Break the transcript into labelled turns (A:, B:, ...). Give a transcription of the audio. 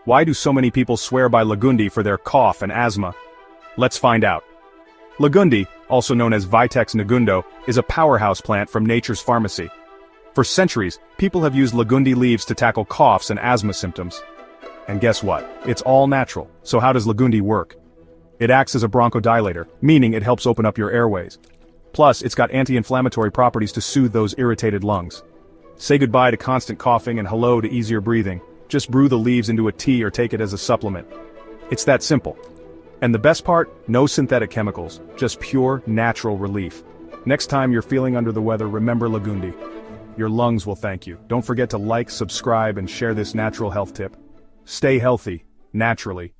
A: Why do so many people swear by Lagundi for their cough and asthma? Let's find out. Lagundi, also known as Vitex negundo, is a powerhouse plant from nature's pharmacy. For centuries, people have used Lagundi leaves to tackle coughs and asthma symptoms. And guess what? It's all natural. So how does Lagundi work? It acts as a bronchodilator, meaning it helps open up your airways. Plus, it's got anti-inflammatory properties to soothe those irritated lungs. Say goodbye to constant coughing and hello to easier breathing. Just brew the leaves into a tea or take it as a supplement. It's that simple. And the best part? No synthetic chemicals, just pure, natural relief. Next time you're feeling under the weather, remember Lagundi. Your lungs will thank you. Don't forget to like, subscribe, and share this natural health tip. Stay healthy, naturally.